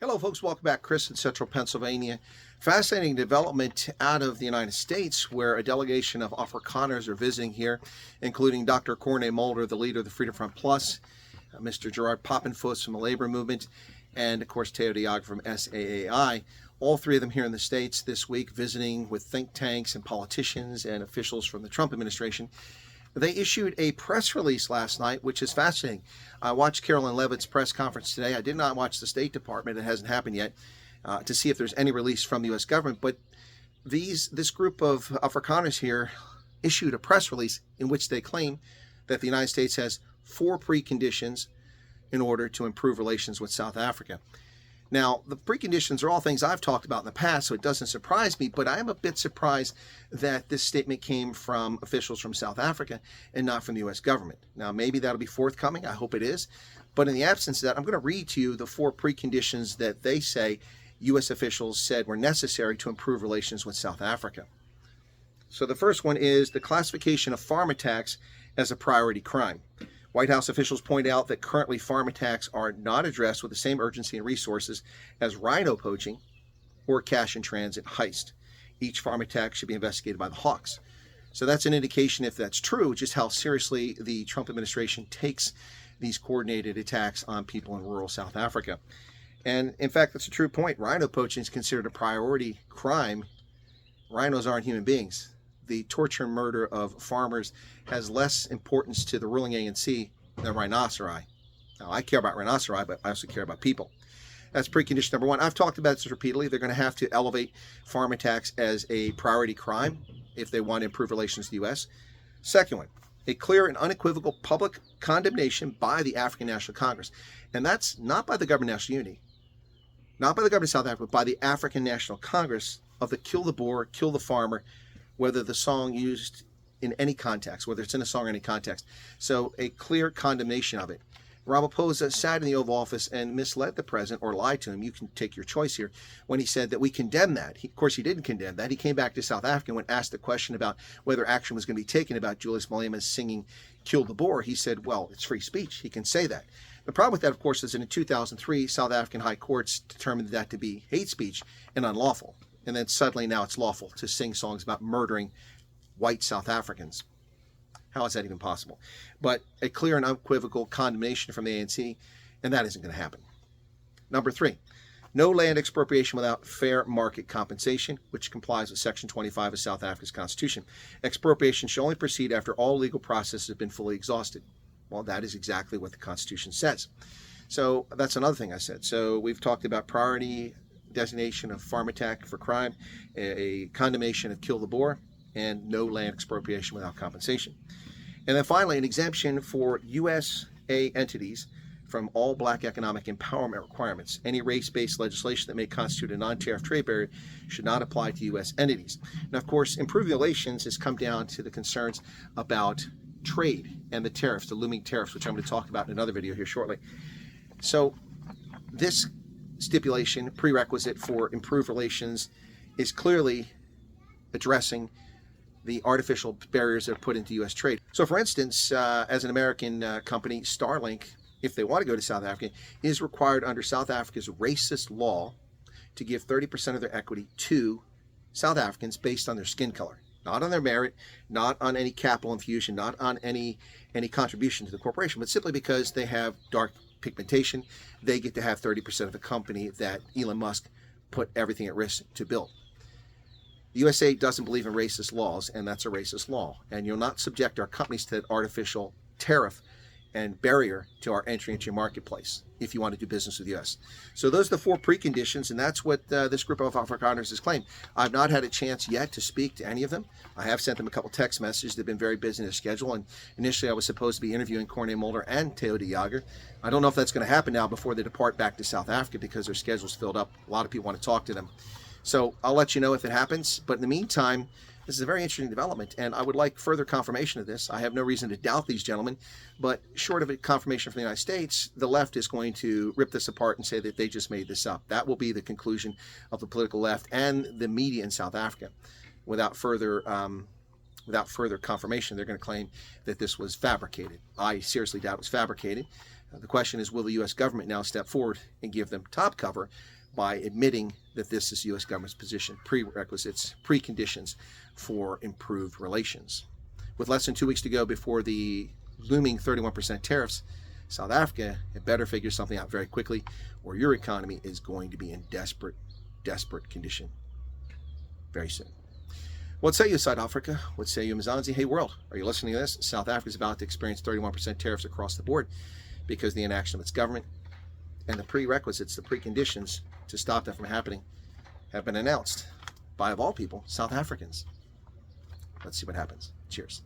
Hello folks, welcome back. Chris in Central Pennsylvania. Fascinating development out of the United States where a delegation of Afrikaners are visiting here, including Dr. Corné Mulder, the leader of the Freedom Front Plus, Mr. Gerard Poppenfuss from the Labor Movement, and of course Theo Diag from SAAI. All three of them here in the States this week visiting with think tanks and politicians and officials from the Trump administration. They issued a press release last night, which is fascinating. I watched Carolyn Leavitt's press conference today. I did not watch the State Department. It hasn't happened yet to see if there's any release from the U.S. government. But this group of Afrikaners here issued a press release in which they claim that the United States has 4 preconditions in order to improve relations with South Africa. Now, the preconditions are all things I've talked about in the past, so it doesn't surprise me, but I am a bit surprised that this statement came from officials from South Africa and not from the U.S. government. Now, maybe that'll be forthcoming. I hope it is. But in the absence of that, I'm going to read to you the 4 preconditions that they say U.S. officials said were necessary to improve relations with South Africa. So the first one is the classification of farm attacks as a priority crime. White House officials point out that currently farm attacks are not addressed with the same urgency and resources as rhino poaching or cash-in-transit heist. Each farm attack should be investigated by the Hawks. So that's an indication, if that's true, just how seriously the Trump administration takes these coordinated attacks on people in rural South Africa. And in fact, that's a true point. Rhino poaching is considered a priority crime. Rhinos aren't human beings. The torture and murder of farmers has less importance to the ruling ANC than rhinoceri. Now, I care about rhinoceri, but I also care about people. That's precondition number 1. I've talked about this repeatedly. They're going to have to elevate farm attacks as a priority crime if they want to improve relations with the U.S. Second one, a clear and unequivocal public condemnation by the African National Congress. And that's not by the government of national unity, not by the government of South Africa, but by the African National Congress of the kill the Boer, kill the farmer, whether the song used in any context, whether it's in a song or any context. So a clear condemnation of it. Ramaphosa sat in the Oval Office and misled the president or lied to him. You can take your choice here. When he said that we condemn that. Of course, he didn't condemn that. He came back to South Africa when asked the question about whether action was going to be taken about Julius Malema singing Kill the Boer. He said, well, it's free speech. He can say that. The problem with that, of course, is that in 2003, South African high courts determined that to be hate speech and unlawful. And then suddenly now it's lawful to sing songs about murdering white South Africans. How is that even possible? But a clear and unequivocal condemnation from the ANC, and that isn't going to happen. Number 3, no land expropriation without fair market compensation, which complies with Section 25 of South Africa's Constitution. Expropriation should only proceed after all legal processes have been fully exhausted. Well, that is exactly what the Constitution says. So that's another thing I said. So we've talked about priority designation of farm attack for crime, a condemnation of kill the Boer, and no land expropriation without compensation. And then finally, an exemption for USA entities from all black economic empowerment requirements. Any race-based legislation that may constitute a non-tariff trade barrier should not apply to U.S. entities. Now, of course, improving relations has come down to the concerns about trade and the tariffs, the looming tariffs, which I'm going to talk about in another video here shortly. So this stipulation, prerequisite for improved relations, is clearly addressing the artificial barriers that are put into U.S. trade. So, for instance, as an American company, Starlink, if they want to go to South Africa, is required under South Africa's racist law to give 30% of their equity to South Africans based on their skin color, not on their merit, not on any capital infusion, not on any contribution to the corporation, but simply because they have dark pigmentation. They get to have 30% of the company that Elon Musk put everything at risk to build. The USA doesn't believe in racist laws, and that's a racist law. And you'll not subject our companies to that artificial tariff and barrier to our entry into your marketplace if you want to do business with the U.S. So those are the 4 preconditions, and that's what this group of Afrikaners has claimed. I've not had a chance yet to speak to any of them. I have sent them a couple text messages. They've been very busy in their schedule, and initially I was supposed to be interviewing Corné Mulder and Theo Diag. I don't know if that's going to happen now before they depart back to South Africa because their schedule's filled up. A lot of people want to talk to them. So I'll let you know if it happens. But in the meantime, this is a very interesting development, and I would like further confirmation of this. I have no reason to doubt these gentlemen, but short of a confirmation from the United States, the left is going to rip this apart and say that they just made this up. That will be the conclusion of the political left and the media in South Africa. Without further confirmation, they're going to claim that this was fabricated. I seriously doubt it was fabricated. The question is, will the U.S. government now step forward and give them top cover by admitting that this is the U.S. government's position, prerequisites, preconditions for improved relations? With less than 2 weeks to go before the looming 31% tariffs, South Africa had better figure something out very quickly, or your economy is going to be in desperate condition very soon. What say you, South Africa? What say you, Mzansi? Hey, world, are you listening to this? South Africa is about to experience 31% tariffs across the board because of the inaction of its government, and the prerequisites, the preconditions to stop that from happening have been announced by, of all people, South Africans. Let's see what happens. Cheers.